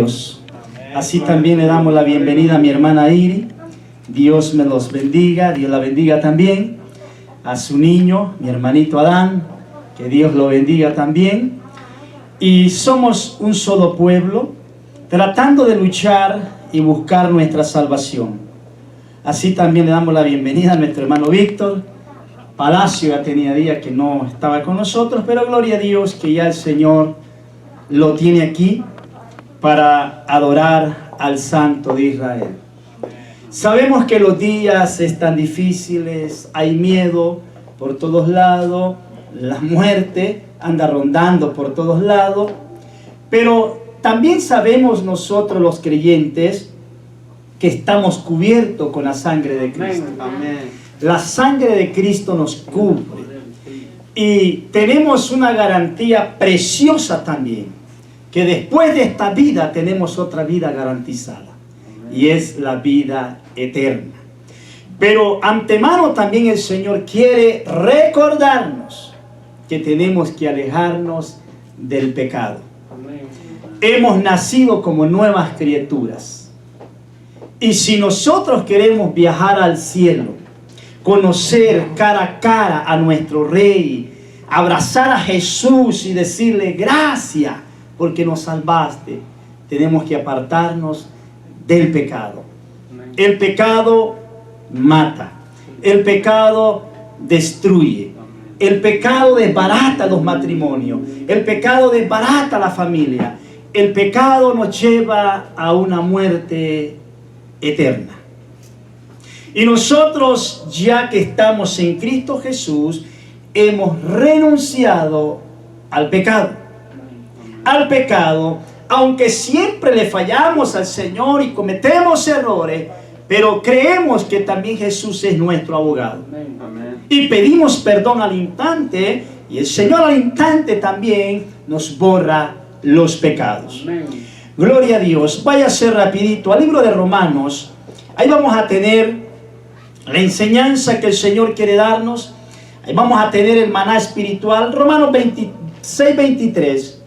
Dios. Así también le damos la bienvenida a mi hermana Iri. Dios me los bendiga, Dios la bendiga también. A su niño, mi hermanito Adán, que Dios lo bendiga también. Y somos un solo pueblo, tratando de luchar y buscar nuestra salvación. Así también le damos la bienvenida a nuestro hermano Víctor Palacio. Ya tenía días que no estaba con nosotros, pero gloria a Dios que ya el Señor lo tiene aquí para adorar al Santo de Israel. Sabemos que los días están difíciles, hay miedo por todos lados, la muerte anda rondando por todos lados, pero también sabemos nosotros los creyentes que estamos cubiertos con la sangre de Cristo. Amén. La sangre de Cristo nos cubre y tenemos una garantía preciosa también, que después de esta vida tenemos otra vida garantizada, y es la vida eterna. Pero antemano también el Señor quiere recordarnos que tenemos que alejarnos del pecado. Hemos nacido como nuevas criaturas, y si nosotros queremos viajar al cielo, conocer cara a cara a nuestro Rey, abrazar a Jesús y decirle gracias porque nos salvaste, tenemos que apartarnos del pecado. El pecado mata, el pecado destruye, el pecado desbarata los matrimonios, el pecado desbarata la familia, el pecado nos lleva a una muerte eterna. Y nosotros, ya que estamos en Cristo Jesús, hemos renunciado al pecado. Al pecado, aunque siempre le fallamos al Señor y cometemos errores, pero creemos que también Jesús es nuestro abogado. Y pedimos perdón al instante, y el Señor al instante también nos borra los pecados. Gloria a Dios. Váyase rapidito al libro de Romanos. Ahí vamos a tener la enseñanza que el Señor quiere darnos. Ahí vamos a tener el maná espiritual. Romanos 26, 23.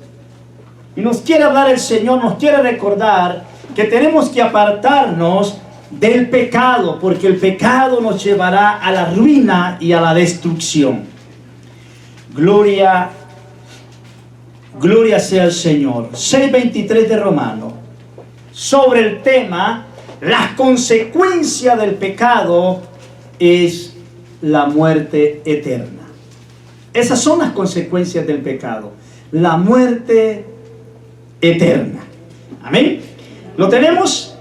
Y nos quiere hablar el Señor, nos quiere recordar que tenemos que apartarnos del pecado, porque el pecado nos llevará a la ruina y a la destrucción. Gloria sea el Señor. 6:23 de Romanos, sobre el tema, las consecuencias del pecado es la muerte eterna. Esas son las consecuencias del pecado, la muerte eterna. Amén. ¿Lo tenemos?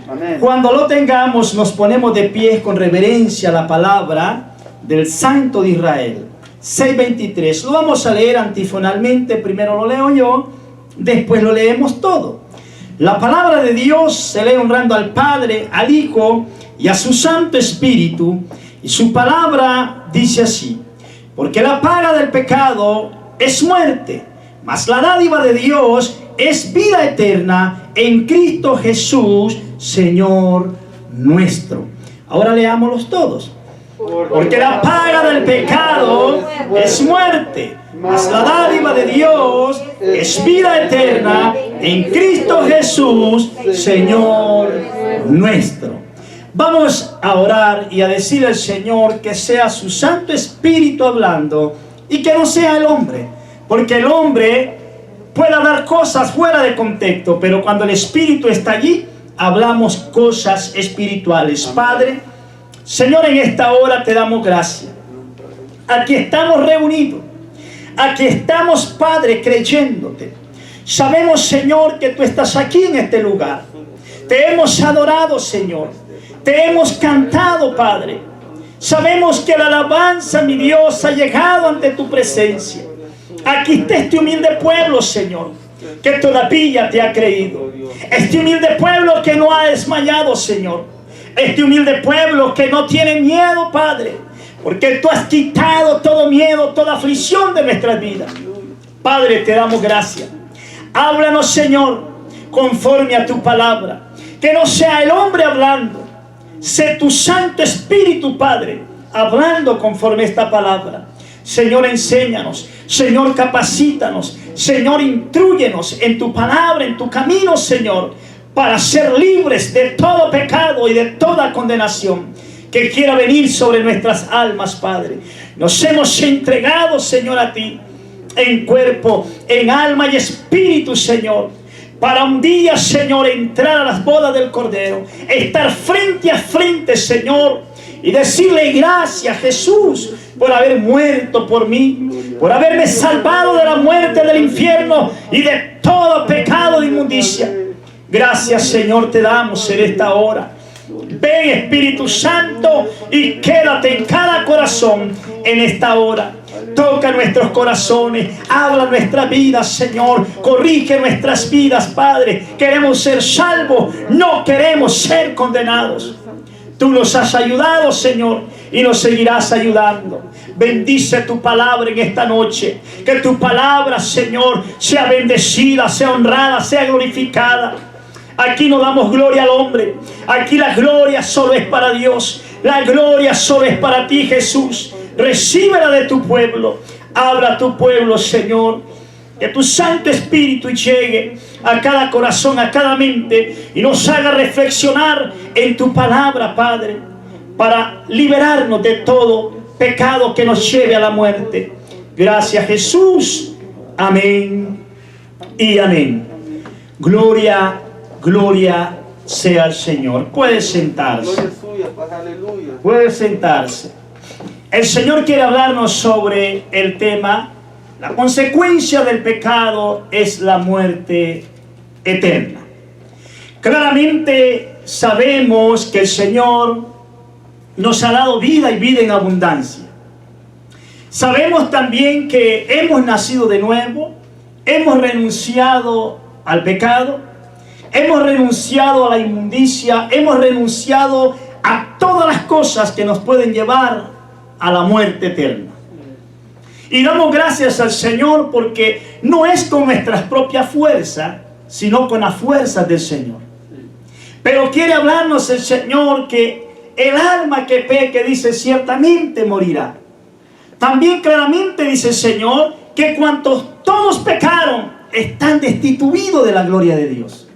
Amén. Cuando lo tengamos, nos ponemos de pie con reverencia a la palabra del Santo de Israel. 6:23. Lo vamos a leer antifonalmente. Primero lo leo yo, después lo leemos todo. La palabra de Dios se lee honrando al Padre, al Hijo y a su Santo Espíritu. Y su palabra dice así: porque la paga del pecado es muerte, mas la dádiva de Dios es vida eterna en Cristo Jesús, Señor nuestro. Ahora leámoslos todos. Porque la paga del pecado es muerte, mas la dádiva de Dios es vida eterna en Cristo Jesús, Señor nuestro. Vamos a orar y a decirle al Señor que sea su Santo Espíritu hablando y que no sea el hombre, porque el hombre puede dar cosas fuera de contexto, pero cuando el Espíritu está allí, hablamos cosas espirituales. Padre, Señor, en esta hora te damos gracias. Aquí estamos reunidos. Aquí estamos, Padre, creyéndote. Sabemos, Señor, que tú estás aquí en este lugar. Te hemos adorado, Señor. Te hemos cantado, Padre. Sabemos que la alabanza, mi Dios, ha llegado ante tu presencia. Aquí está este humilde pueblo, Señor, que todavía te ha creído. Este humilde pueblo que no ha desmayado, Señor. Este humilde pueblo que no tiene miedo, Padre, porque tú has quitado todo miedo, toda aflicción de nuestras vidas. Padre, te damos gracias. Háblanos, Señor, conforme a tu palabra. Que no sea el hombre hablando, sé tu Santo Espíritu, Padre, hablando conforme a esta palabra. Señor, enséñanos. Señor, capacítanos. Señor, intrúyenos en tu palabra, en tu camino, Señor, para ser libres de todo pecado y de toda condenación que quiera venir sobre nuestras almas, Padre. Nos hemos entregado, Señor, a ti, en cuerpo, en alma y espíritu, Señor, para un día, Señor, entrar a las bodas del Cordero, estar frente a frente, Señor, y decirle gracias, Jesús, por haber muerto por mí, por haberme salvado de la muerte del infierno y de todo pecado de inmundicia. Gracias, Señor, te damos en esta hora. Ven, Espíritu Santo, y quédate en cada corazón en esta hora. Toca nuestros corazones, habla nuestra vida, Señor. Corrige nuestras vidas, Padre. Queremos ser salvos, no queremos ser condenados. Tú nos has ayudado, Señor, y nos seguirás ayudando. Bendice tu palabra en esta noche. Que tu palabra, Señor, sea bendecida, sea honrada, sea glorificada. Aquí no damos gloria al hombre. Aquí la gloria solo es para Dios. La gloria solo es para ti, Jesús. Recíbela de tu pueblo. Habla a tu pueblo, Señor. Que tu Santo Espíritu llegue a cada corazón, a cada mente, y nos haga reflexionar en tu palabra, Padre, para liberarnos de todo pecado que nos lleve a la muerte. Gracias, Jesús. Amén y amén. Gloria, gloria sea al Señor. Puede sentarse. Puede sentarse. El Señor quiere hablarnos sobre el tema: la consecuencia del pecado es la muerte eterna. Claramente sabemos que el Señor nos ha dado vida y vida en abundancia. Sabemos también que hemos nacido de nuevo, hemos renunciado al pecado, hemos renunciado a la inmundicia, hemos renunciado a todas las cosas que nos pueden llevar a la muerte eterna. Y damos gracias al Señor porque no es con nuestras propias fuerzas, sino con las fuerzas del Señor. Pero quiere hablarnos el Señor que el alma que peque, dice, ciertamente morirá. También claramente dice el Señor que cuantos todos pecaron, están destituidos de la gloria de Dios.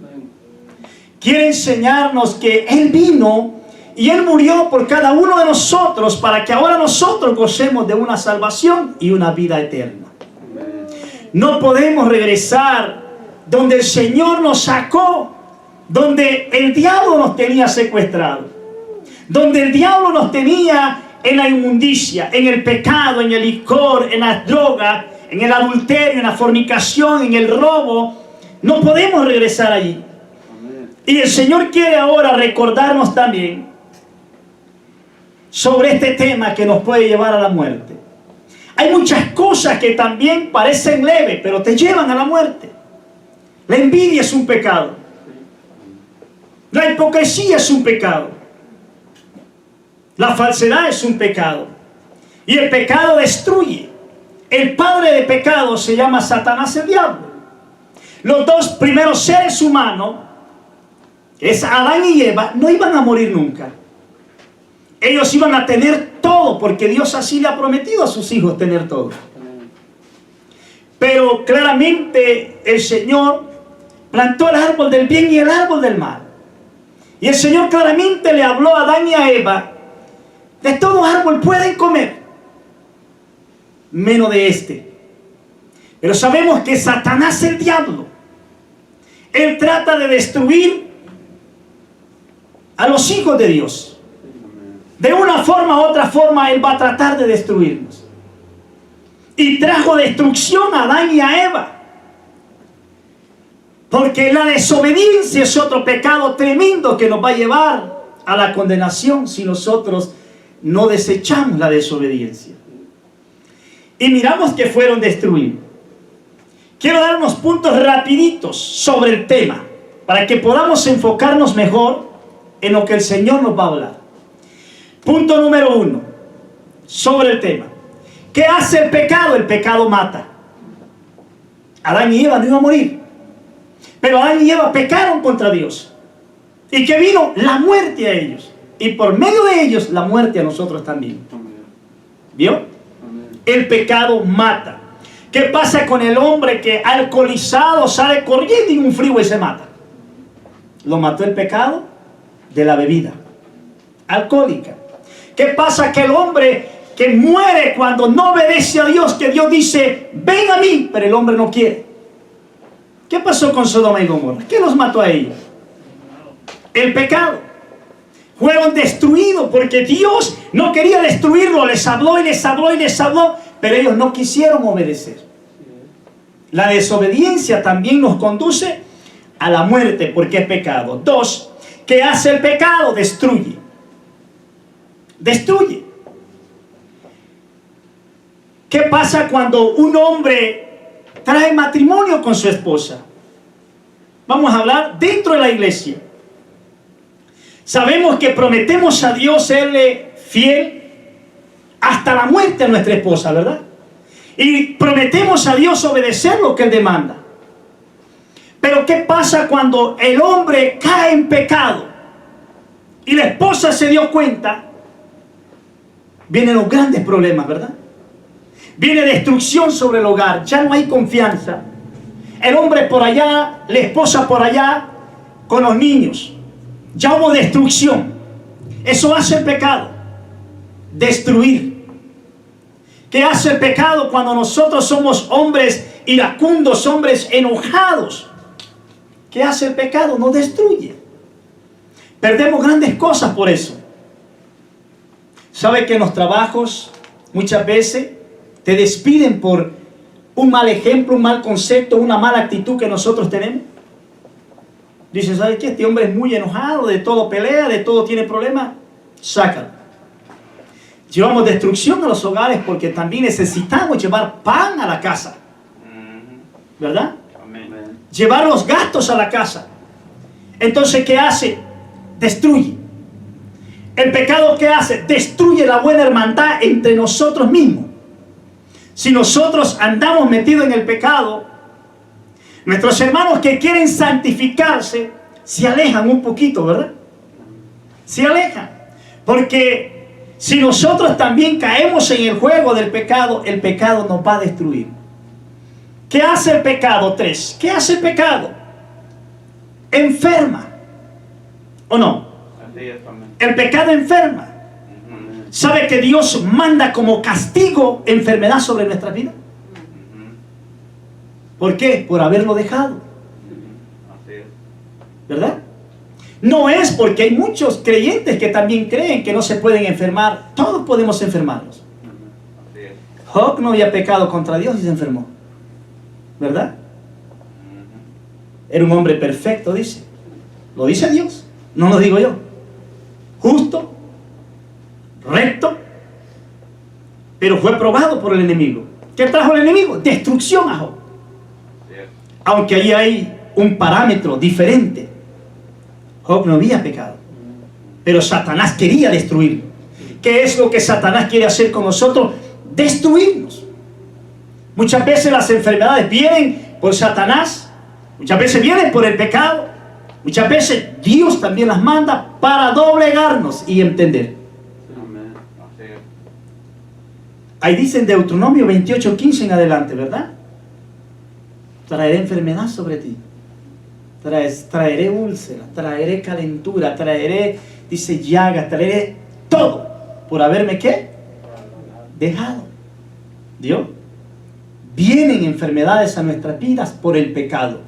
Quiere enseñarnos que Él vino y Él murió por cada uno de nosotros para que ahora nosotros gocemos de una salvación y una vida eterna. No podemos regresar donde el Señor nos sacó, donde el diablo nos tenía secuestrado, donde el diablo nos tenía en la inmundicia, en el pecado, en el licor, en las drogas, en el adulterio, en la fornicación, en el robo. No podemos regresar allí. Y el Señor quiere ahora recordarnos también sobre este tema que nos puede llevar a la muerte. Hay muchas cosas que también parecen leves, pero te llevan a la muerte. La envidia es un pecado. La hipocresía es un pecado. La falsedad es un pecado. Y el pecado destruye. El padre de pecado se llama Satanás, el diablo. Los dos primeros seres humanos, que es Adán y Eva, no iban a morir nunca. Ellos iban a tener todo, porque Dios así le ha prometido a sus hijos tener todo. Pero claramente el Señor plantó el árbol del bien y el árbol del mal. Y el Señor claramente le habló a Adán y a Eva: de todo árbol pueden comer, menos de este. Pero sabemos que Satanás, el diablo, él trata de destruir a los hijos de Dios. De una forma u otra forma, él va a tratar de destruirnos. Y trajo destrucción a Adán y a Eva. Porque la desobediencia es otro pecado tremendo que nos va a llevar a la condenación si nosotros no desechamos la desobediencia. Y miramos que fueron destruidos. Quiero dar unos puntos rapiditos sobre el tema, para que podamos enfocarnos mejor en lo que el Señor nos va a hablar. Punto número 1, sobre el tema. ¿Qué hace el pecado? El pecado mata. Adán y Eva no iban a morir, pero Adán y Eva pecaron contra Dios. ¿Y qué vino? La muerte a ellos. Y por medio de ellos, la muerte a nosotros también. ¿Vio? El pecado mata. ¿Qué pasa con el hombre que alcoholizado sale corriendo en un frío y se mata? Lo mató el pecado de la bebida alcohólica. ¿Qué pasa que el hombre que muere cuando no obedece a Dios, que Dios dice, ven a mí, pero el hombre no quiere? ¿Qué pasó con Sodoma y Gomorra? ¿Qué los mató a ellos? El pecado. Fueron destruidos porque Dios no quería destruirlo. Les habló y les habló y les habló, pero ellos no quisieron obedecer. La desobediencia también nos conduce a la muerte porque es pecado. 2. ¿Qué hace el pecado? Destruye. Destruye. ¿Qué pasa cuando un hombre trae matrimonio con su esposa? Vamos a hablar dentro de la iglesia. Sabemos que prometemos a Dios serle fiel hasta la muerte a nuestra esposa, ¿verdad? Y prometemos a Dios obedecer lo que Él demanda. Pero ¿qué pasa cuando el hombre cae en pecado y la esposa se dio cuenta? Vienen los grandes problemas, ¿verdad? Viene destrucción sobre el hogar, ya no hay confianza. El hombre por allá, la esposa por allá, con los niños. Ya hubo destrucción. Eso hace el pecado. Destruir. ¿Qué hace el pecado cuando nosotros somos hombres iracundos, hombres enojados? ¿Qué hace el pecado? Nos destruye. Perdemos grandes cosas por eso. ¿Sabe que en los trabajos muchas veces te despiden por un mal ejemplo, un mal concepto, una mala actitud que nosotros tenemos? Dicen, ¿sabe qué? Este hombre es muy enojado, de todo pelea, de todo tiene problemas. Sácalo. Llevamos destrucción a los hogares porque también necesitamos llevar pan a la casa. ¿Verdad? Amén. Llevar los gastos a la casa. Entonces, ¿qué hace? Destruye. El pecado, ¿qué hace? Destruye la buena hermandad entre nosotros mismos. Si nosotros andamos metidos en el pecado, nuestros hermanos que quieren santificarse se alejan un poquito, ¿verdad? Se alejan. Porque si nosotros también caemos en el juego del pecado, el pecado nos va a destruir. ¿Qué hace el pecado? 3. ¿Qué hace el pecado? Enferma. ¿O no? El pecado enferma. ¿Sabe que Dios manda como castigo enfermedad sobre nuestra vida? ¿Por qué? Por haberlo dejado. ¿Verdad? No es porque hay muchos creyentes que también creen que no se pueden enfermar. Todos podemos enfermarnos. Job no había pecado contra Dios y se enfermó. ¿Verdad? Era un hombre perfecto, dice. Lo dice Dios, no lo digo yo. Justo, recto, pero fue probado por el enemigo. ¿Qué trajo el enemigo? Destrucción a Job. Aunque ahí hay un parámetro diferente. Job no había pecado, pero Satanás quería destruirlo. ¿Qué es lo que Satanás quiere hacer con nosotros? Destruirnos. Muchas veces las enfermedades vienen por Satanás, muchas veces vienen por el pecado, muchas veces Dios también las manda para doblegarnos y entender. Ahí dice en Deuteronomio 28:15 en adelante, ¿verdad? Traeré enfermedad sobre ti. Traeré úlcera, traeré calentura, traeré, dice, llagas, traeré todo por haberme, ¿qué? Dejado. ¿Dios? Vienen enfermedades a nuestras vidas por el pecado.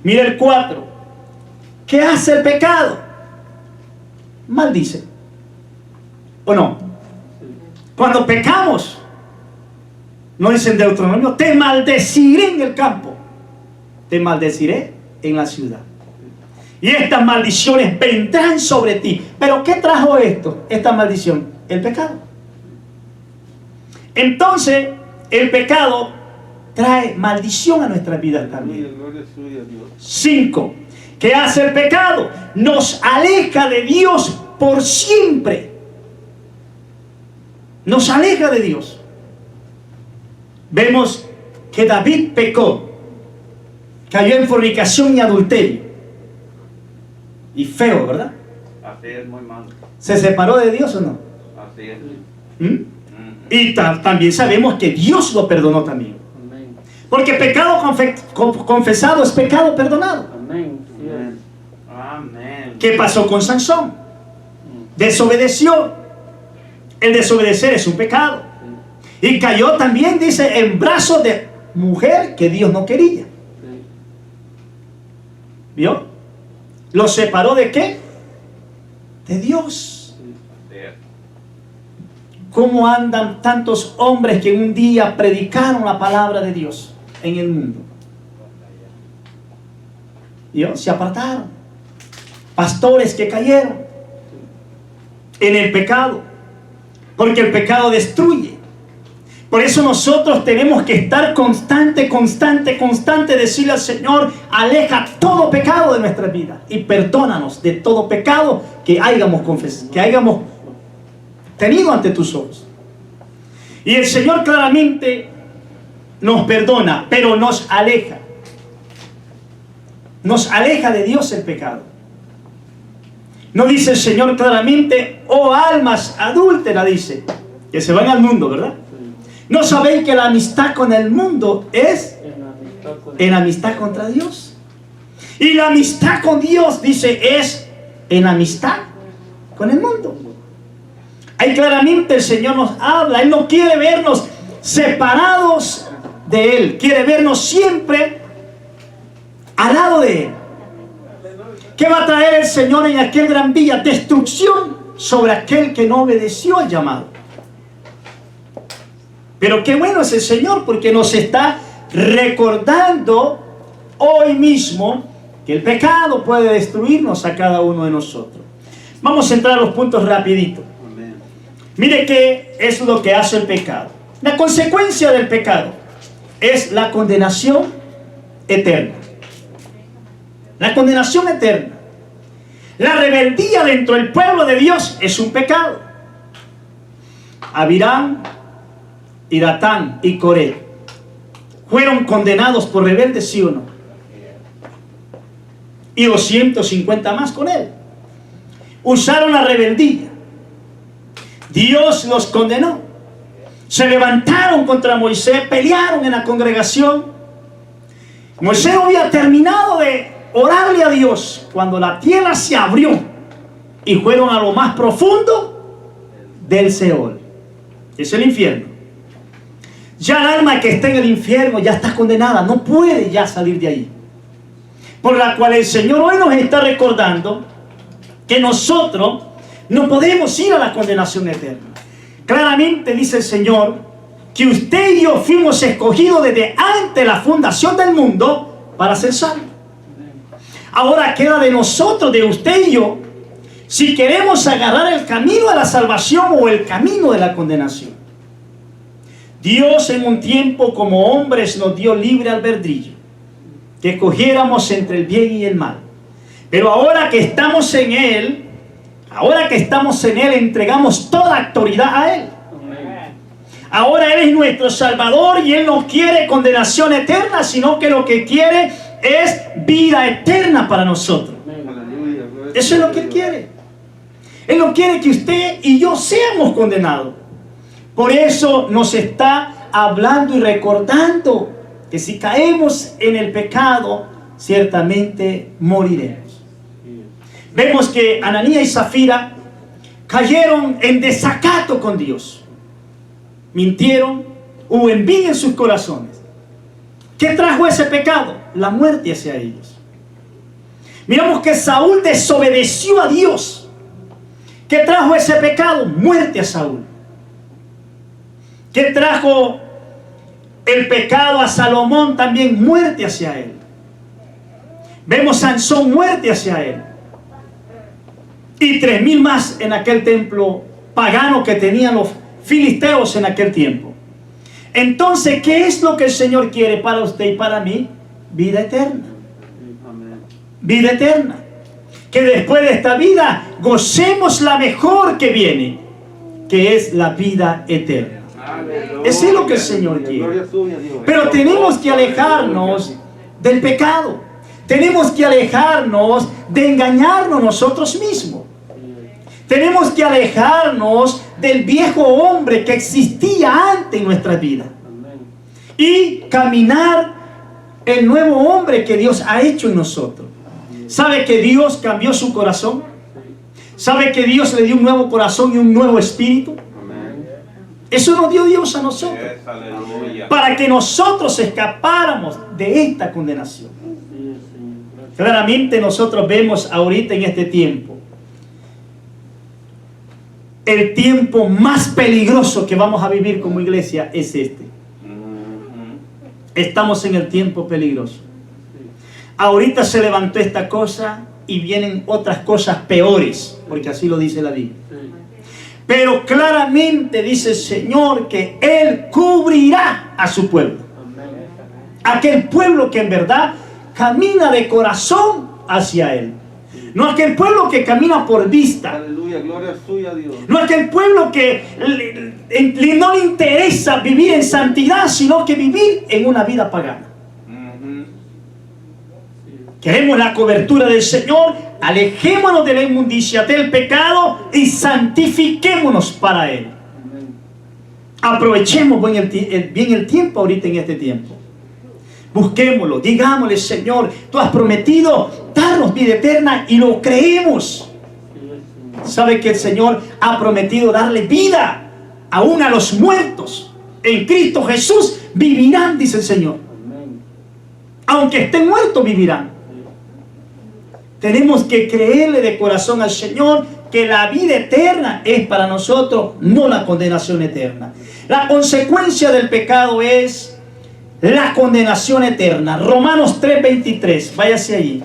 Mira el 4. ¿Qué hace el pecado? Maldice. ¿O no? Cuando pecamos, no dice en Deuteronomio, te maldeciré en el campo, te maldeciré en la ciudad. Y estas maldiciones vendrán sobre ti. ¿Pero qué trajo esto? Esta maldición, el pecado. Entonces, el pecado trae maldición a nuestras vidas también. 5. ¿Qué hace el pecado? Nos aleja de Dios por siempre. Nos aleja de Dios. Vemos que David pecó, cayó en fornicación y adulterio. Y feo, ¿verdad? Así es, muy malo. ¿Se separó de Dios o no? Así es. Y también sabemos que Dios lo perdonó también. Porque pecado confesado es pecado perdonado. Amén. Amén. ¿Qué pasó con Sansón? Desobedeció. El desobedecer es un pecado. Y cayó también, dice, en brazos de mujer que Dios no quería. ¿Vio? ¿Lo separó de qué? De Dios. ¿Cómo andan tantos hombres que un día predicaron la palabra de Dios en el mundo? ¿Vio? Se apartaron. Pastores que cayeron en el pecado. Porque el pecado destruye. Por eso nosotros tenemos que estar constante, decirle al Señor, aleja todo pecado de nuestra vida y perdónanos de todo pecado que hayamos confesado, que hayamos tenido ante tus ojos. Y el Señor claramente nos perdona, pero nos aleja. Nos aleja de Dios el pecado. No dice el Señor claramente, oh almas adúlteras, dice, que se van al mundo, ¿verdad? ¿No sabéis que la amistad con el mundo es en amistad contra Dios? Y la amistad con Dios, dice, es en amistad con el mundo. Ahí claramente el Señor nos habla. Él no quiere vernos separados de Él. Quiere vernos siempre al lado de Él. ¿Qué va a traer el Señor en aquel gran día? Destrucción sobre aquel que no obedeció al llamado. Pero qué bueno es el Señor, porque nos está recordando hoy mismo que el pecado puede destruirnos a cada uno de nosotros. Vamos a entrar a los puntos rapidito. Mire qué es lo que hace el pecado. La consecuencia del pecado es la condenación eterna. La condenación eterna. La rebeldía dentro del pueblo de Dios es un pecado. Abirán y Datán y Coré fueron condenados por rebeldes, ¿sí o no? Y 250 más con él. Usaron la rebeldía. Dios los condenó. Se levantaron contra Moisés, pelearon en la congregación. Moisés no había terminado de orarle a Dios cuando la tierra se abrió y fueron a lo más profundo del Seol. Es el infierno. Ya el alma que está en el infierno ya está condenada, no puede ya salir de ahí. Por la cual el Señor hoy nos está recordando que nosotros no podemos ir a la condenación eterna. Claramente dice el Señor que usted y yo fuimos escogidos desde antes de la fundación del mundo para ser salvos. Ahora queda de nosotros, de usted y yo, si queremos agarrar el camino de la salvación o el camino de la condenación. Dios en un tiempo como hombres nos dio libre albedrío, que escogiéramos entre el bien y el mal. Pero ahora que estamos en Él, entregamos toda autoridad a Él. Ahora Él es nuestro Salvador y Él no quiere condenación eterna, sino que lo que quiere es vida eterna para nosotros. Eso es lo que Él quiere. Él no quiere que usted y yo seamos condenados. Por eso nos está hablando y recordando que si caemos en el pecado, ciertamente moriremos. Vemos que Ananías y Zafira cayeron en desacato con Dios. Mintieron, hubo envidia en sus corazones. ¿Qué trajo ese pecado? La muerte hacia ellos. Miramos que Saúl desobedeció a Dios. ¿Qué trajo ese pecado? Muerte a Saúl. ¿Qué trajo el pecado a Salomón? También muerte hacia él. Vemos a Sansón, muerte hacia él. Y 3,000 más en aquel templo pagano que tenían los filisteos en aquel tiempo. Entonces, ¿qué es lo que el Señor quiere para usted y para mí? Vida eterna. Vida eterna. Que después de esta vida gocemos la mejor que viene, que es la vida eterna. Eso es lo que el Señor quiere. Pero tenemos que alejarnos del pecado. Tenemos que alejarnos de engañarnos nosotros mismos. Tenemos que alejarnos del viejo hombre que existía antes en nuestra vida. y caminar el nuevo hombre que Dios ha hecho en nosotros. ¿Sabe que Dios cambió su corazón? ¿Sabe que Dios le dio un nuevo corazón y un nuevo espíritu? Eso nos dio Dios a nosotros, para que nosotros escapáramos de esta condenación. Claramente nosotros vemos ahorita en este tiempo, el tiempo más peligroso que vamos a vivir como iglesia es este. Estamos en el tiempo peligroso. Ahorita se levantó esta cosa y vienen otras cosas peores, porque así lo dice la Biblia. Pero claramente dice el Señor que Él cubrirá a su pueblo. Aquel pueblo que en verdad camina de corazón hacia Él. No aquel pueblo que camina por vista. Aleluya, gloria suya a Dios. No aquel pueblo que no le interesa vivir en santidad, sino que vivir en una vida pagana. Queremos la cobertura del Señor, alejémonos de la inmundicia, del pecado y santifiquémonos para Él. Aprovechemos bien el tiempo ahorita en este tiempo. Busquémoslo, digámosle: Señor, tú has prometido darnos vida eterna y lo creemos. ¿Sabe que el Señor ha prometido darle vida aún a los muertos? En Cristo Jesús vivirán, dice el Señor. Aunque estén muertos, vivirán. Tenemos que creerle de corazón al Señor que la vida eterna es para nosotros, no la condenación eterna. La consecuencia del pecado es la condenación eterna. Romanos 3:23, váyase allí.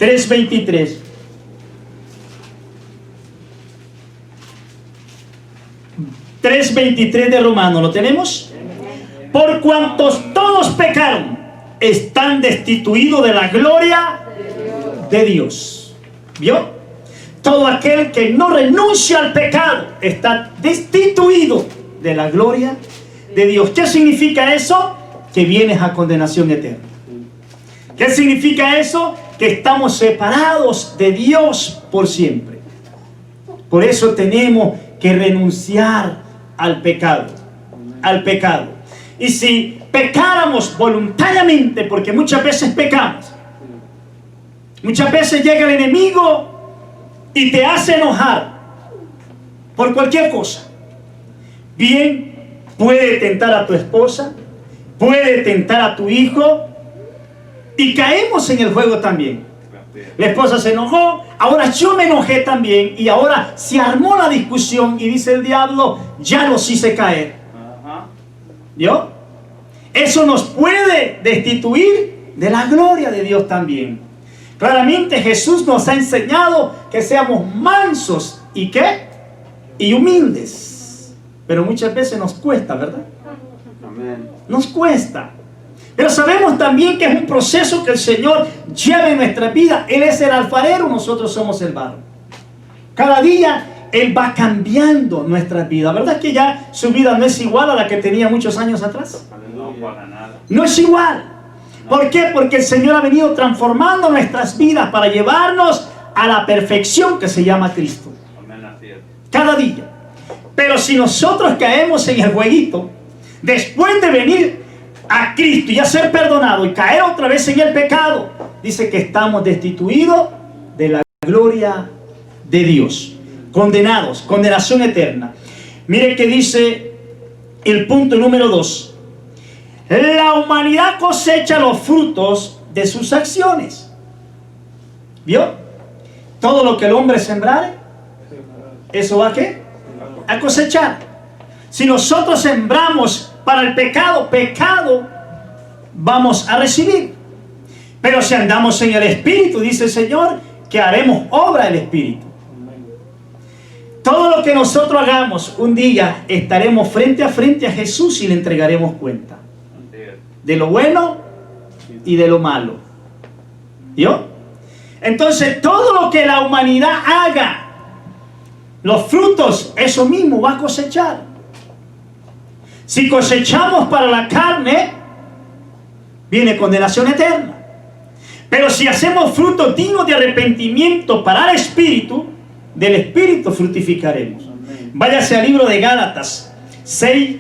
3:23. de Romanos, ¿lo tenemos? Por cuantos todos pecaron, están destituidos de la gloria de Dios. ¿Vio? Todo aquel que no renuncia al pecado está destituido de la gloria de Dios. ¿Qué significa eso? Que vienes a condenación eterna. ¿Qué significa eso? Que estamos separados de Dios por siempre. Por eso tenemos que renunciar al pecado. Al pecado. Y si pecáramos voluntariamente, porque muchas veces pecamos, muchas veces llega el enemigo y te hace enojar por cualquier cosa. Bien, puede tentar a tu esposa, puede tentar a tu hijo, y caemos en el juego también. La esposa se enojó, ahora yo me enojé también, y ahora se armó la discusión y dice el diablo: ya los hice caer. ¿Vio? Eso nos puede destituir de la gloria de Dios también. Claramente Jesús nos ha enseñado que seamos mansos y ¿qué? Y humildes. Pero muchas veces nos cuesta, ¿verdad? Amén. Nos cuesta. Pero sabemos también que es un proceso que el Señor lleva en nuestra vida. Él es el alfarero, nosotros somos el barro. Cada día Él va cambiando nuestras vidas. ¿Verdad que ya su vida no es igual a la que tenía muchos años atrás? No, para nada. No es igual. ¿Por qué? Porque el Señor ha venido transformando nuestras vidas para llevarnos a la perfección que se llama Cristo. Cada día. Pero si nosotros caemos en el jueguito, después de venir a Cristo y a ser perdonado y caer otra vez en el pecado, dice que estamos destituidos de la gloria de Dios. Condenados, condenación eterna. Mire que dice el punto número 2. La humanidad cosecha los frutos de sus acciones. ¿Vio? Todo lo que el hombre sembrare, ¿eso va a qué? A cosechar. Si nosotros sembramos para el pecado, pecado vamos a recibir. Pero si andamos en el Espíritu, dice el Señor, que haremos obra del Espíritu. Todo lo que nosotros hagamos, un día estaremos frente a Jesús y le entregaremos cuenta. De lo bueno y de lo malo. ¿Vio? Entonces todo lo que la humanidad haga, los frutos, eso mismo va a cosechar. Si cosechamos para la carne, viene condenación eterna. Pero si hacemos frutos dignos de arrepentimiento para el Espíritu, del Espíritu frutificaremos. Váyase al libro de Gálatas 6,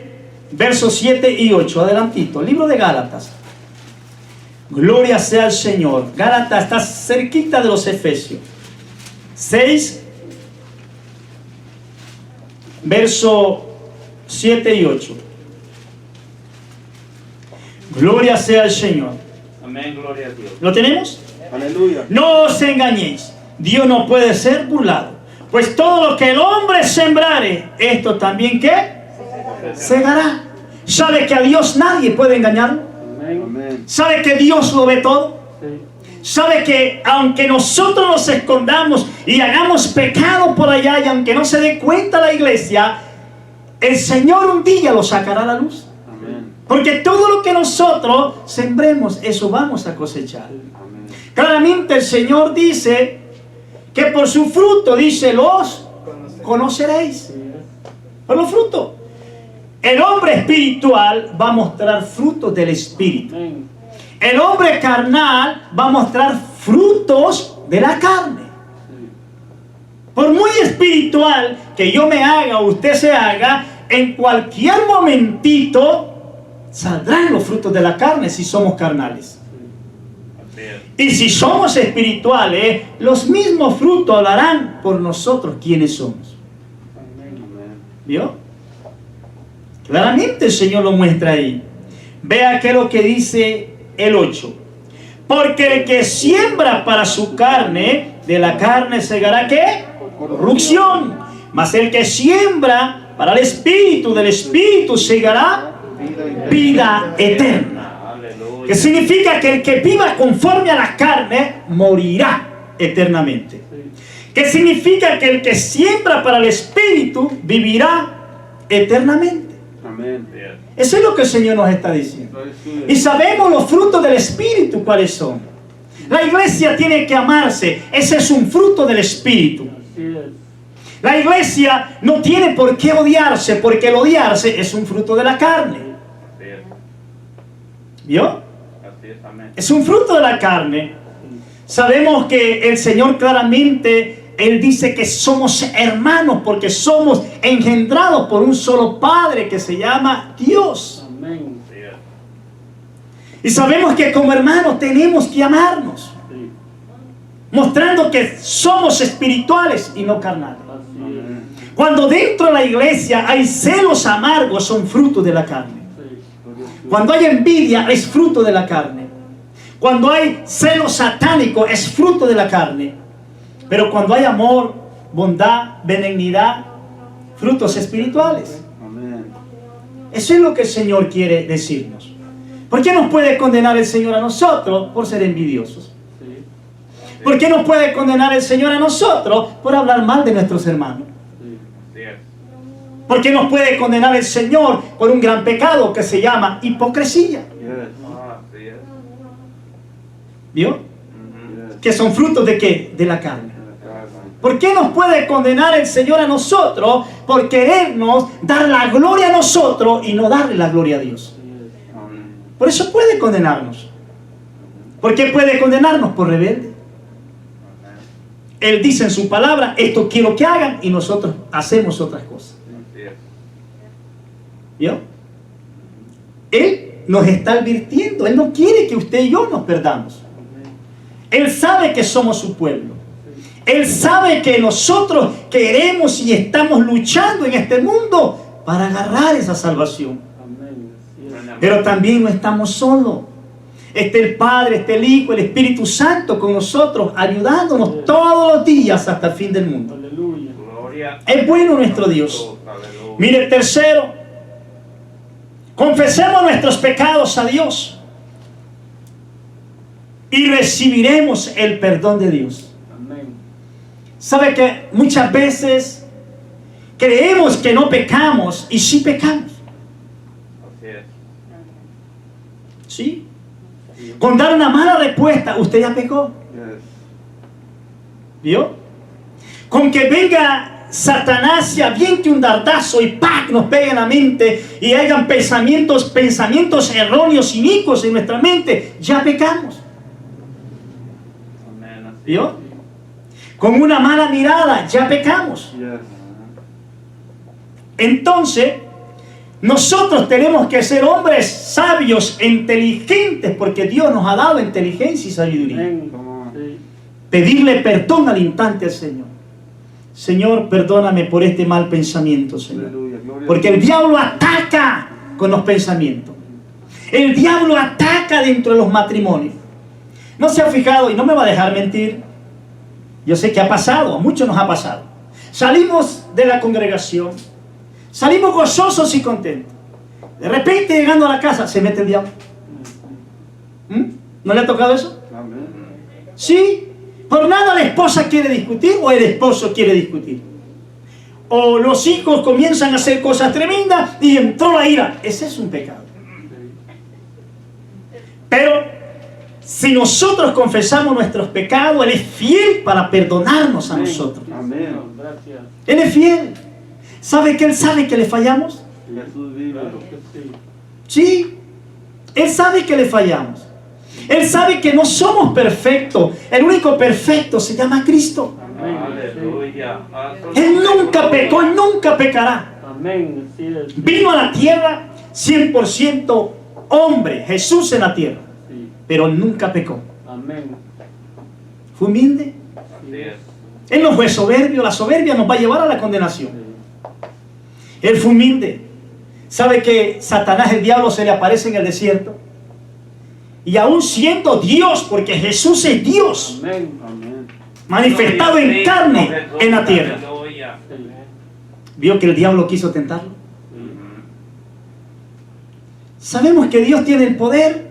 versos 7 y 8. Adelantito, libro de Gálatas. Gloria sea al Señor. Gálatas está cerquita de los Efesios. 6, verso 7 y 8. Gloria sea al Señor. Amén, gloria a Dios. ¿Lo tenemos? Aleluya. No os engañéis, Dios no puede ser burlado. Pues todo lo que el hombre sembrare, esto también ¿qué? Segará. ¿Sabe que a Dios nadie puede engañarlo? Amén. ¿Sabe que Dios lo ve todo? ¿Sabe que aunque nosotros nos escondamos y hagamos pecado por allá y aunque no se dé cuenta la iglesia, el Señor un día lo sacará a la luz? Amén. Porque todo lo que nosotros sembremos, eso vamos a cosechar. Amén. Claramente el Señor dice que por su fruto, dice, los conoceréis. Por los frutos. El hombre espiritual va a mostrar frutos del Espíritu. El hombre carnal va a mostrar frutos de la carne. Por muy espiritual que yo me haga o usted se haga, en cualquier momentito saldrán los frutos de la carne si somos carnales. Y si somos espirituales, los mismos frutos hablarán por nosotros quienes somos. ¿Vio? Claramente el Señor lo muestra ahí. Vea que lo que dice el 8. Porque el que siembra para su carne, de la carne segará ¿qué? Corrupción. Mas el que siembra para el Espíritu, del Espíritu segará vida eterna. Aleluya. Que significa que el que viva conforme a la carne morirá eternamente. Que significa que el que siembra para el Espíritu vivirá eternamente. Amén. Eso es lo que el Señor nos está diciendo. Y sabemos los frutos del Espíritu cuáles son. La iglesia tiene que amarse. Ese es un fruto del Espíritu. La iglesia no tiene por qué odiarse, porque el odiarse es un fruto de la carne. ¿Vio? Así es, amén. Es un fruto de la carne. Sabemos que el Señor claramente, Él dice que somos hermanos porque somos engendrados por un solo Padre que se llama Dios. Y sabemos que como hermanos tenemos que amarnos, mostrando que somos espirituales y no carnales. Cuando dentro de la iglesia hay celos amargos, son frutos de la carne. Cuando hay envidia, es fruto de la carne. Cuando hay celo satánico, es fruto de la carne. Pero cuando hay amor, bondad, benignidad, frutos espirituales. Eso es lo que el Señor quiere decirnos. ¿Por qué nos puede condenar el Señor a nosotros? Por ser envidiosos. ¿Por qué nos puede condenar el Señor a nosotros? Por hablar mal de nuestros hermanos. ¿Por qué nos puede condenar el Señor por un gran pecado que se llama hipocresía? ¿Vio? Que son frutos de ¿qué? De la carne. ¿Por qué nos puede condenar el Señor a nosotros? Por querernos dar la gloria a nosotros y no darle la gloria a Dios. Por eso puede condenarnos. ¿Por qué puede condenarnos? Por rebelde. Él dice en su palabra, esto quiero que hagan, y nosotros hacemos otras cosas. ¿Vio? Él nos está advirtiendo. Él no quiere que usted y yo nos perdamos. Él sabe que somos su pueblo. Él sabe que nosotros queremos y estamos luchando en este mundo para agarrar esa salvación. Pero también no estamos solos. Está el Padre, está el Hijo, el Espíritu Santo con nosotros, ayudándonos todos los días hasta el fin del mundo. Es bueno nuestro Dios. Mire, tercero, confesemos nuestros pecados a Dios y recibiremos el perdón de Dios. ¿Sabe que muchas veces creemos que no pecamos y sí pecamos? ¿Sí? Con dar una mala respuesta, usted ya pecó. ¿Vio? Con que venga Satanás y aviente un dardazo y ¡pac! Nos pegue en la mente y hagan pensamientos erróneos, inicuos en nuestra mente, ya pecamos. ¿Vio? Con una mala mirada, ya pecamos. Entonces, Nosotros tenemos que ser hombres sabios, inteligentes, porque Dios nos ha dado inteligencia y sabiduría. Amén. Come on. Sí. Pedirle perdón al instante al Señor. Señor, perdóname por este mal pensamiento, Señor. Aleluya. Gloria Porque a el Dios. diablo ataca con los pensamientos. El diablo ataca dentro de los matrimonios. ¿No se ha fijado? Y no me va a dejar mentir. Yo sé que ha pasado, a muchos nos ha pasado. Salimos de la congregación, salimos gozosos y contentos. De repente, llegando a la casa, se mete el diablo. ¿No le ha tocado eso? Amén. Sí. Por nada la esposa quiere discutir o el esposo quiere discutir. O los hijos comienzan a hacer cosas tremendas y entró la ira. Ese es un pecado. Pero si nosotros confesamos nuestros pecados, Él es fiel para perdonarnos a nosotros. Amén. Gracias. Él es fiel. ¿Sabe que Él sabe que le fallamos? Jesús vive. Claro que sí. Sí. Él sabe que le fallamos. Él sabe que no somos perfectos. El único perfecto se llama Cristo. Aleluya. Él nunca pecó y nunca pecará. Amén. Sí, es. Vino a la tierra 100% hombre, Jesús en la tierra, Sí. pero nunca pecó. Amén. Fue humilde. Sí. Él no fue soberbio. La soberbia nos va a llevar a la condenación. Él fue humilde. ¿Sabe que Satanás, el diablo, se le aparece en el desierto? Y aún siendo Dios, porque Jesús es Dios, Amén. Amén. manifestado en carne en la tierra. Sí. ¿Vio que el diablo quiso tentarlo? Sabemos que Dios tiene el poder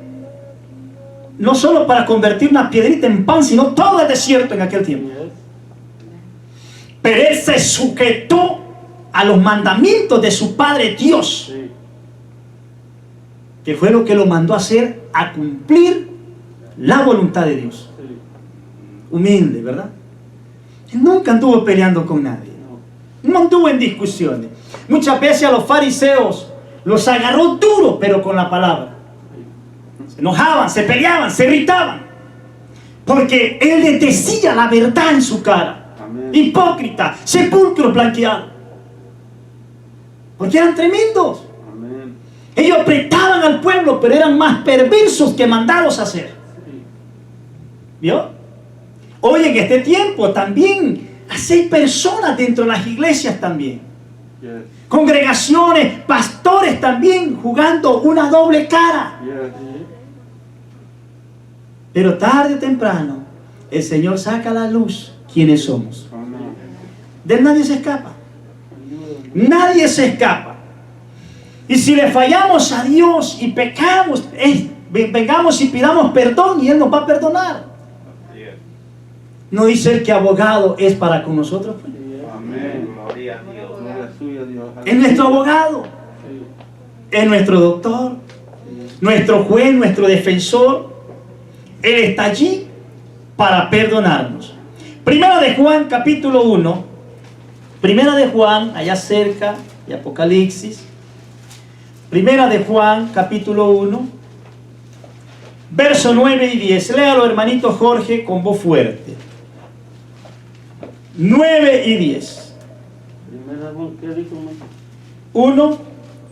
no solo para convertir una piedrita en pan, sino todo el desierto en aquel tiempo. Sí, es. Pero Él se sujetó a los mandamientos de su Padre Dios, Sí. que fue lo que lo mandó a hacer, a cumplir la voluntad de Dios. Sí. Humilde, ¿verdad? Él nunca anduvo peleando con nadie. No. No anduvo en discusiones. Muchas veces a los fariseos los agarró duro, pero con la palabra. Se enojaban, se peleaban, se irritaban. Porque Él les decía la verdad en su cara. Amén. Hipócrita, sepulcro blanqueado. Porque eran tremendos. Amén. Ellos apretaban al pueblo, pero eran más perversos que mandados a hacer. Sí. ¿Vio? Hoy en este tiempo también hay personas dentro de las iglesias también. Yes. Congregaciones, pastores también jugando una doble cara. Yes. Sí. Pero tarde o temprano el Señor saca a la luz quiénes somos. Amén. De él nadie se escapa. Ayúdame. Nadie se escapa. Y si le fallamos a Dios y pecamos, vengamos y pidamos perdón y Él nos va a perdonar. ¿No dice Él que abogado es para con nosotros? Sí, es. Amén. Gloria a Dios. Gloria suya, Dios. Es nuestro abogado, Sí. es nuestro doctor, nuestro juez, nuestro defensor. Él está allí para perdonarnos. Primera de Juan, capítulo 1. Primera de Juan, allá cerca de Apocalipsis. Primera de Juan, capítulo 1. Verso 9 y 10. Léalo, hermanito Jorge, con voz fuerte. 9 y 10. Primera vez, ¿qué dijo? 1,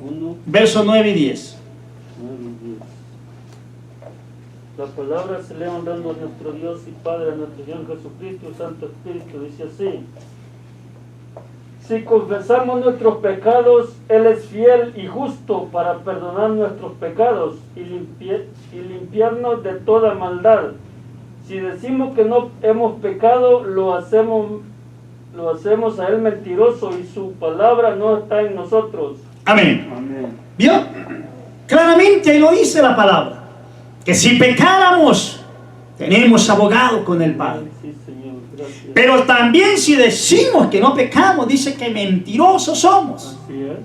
1, verso 9 y 10. 9, 10. La palabra se le honrando a nuestro Dios y Padre, a nuestro Señor Jesucristo, Santo Espíritu, dice así: si confesamos nuestros pecados, Él es fiel y justo para perdonar nuestros pecados y limpiarnos de toda maldad. Si decimos que no hemos pecado, lo hacemos a Él mentiroso y su palabra no está en nosotros. Amén. Amén. ¿Vio? Claramente ahí lo dice la palabra. Que si pecáramos, tenemos abogado con el Padre. Sí, Señor, gracias. Pero también si decimos que no pecamos, dice que mentirosos somos. Así es.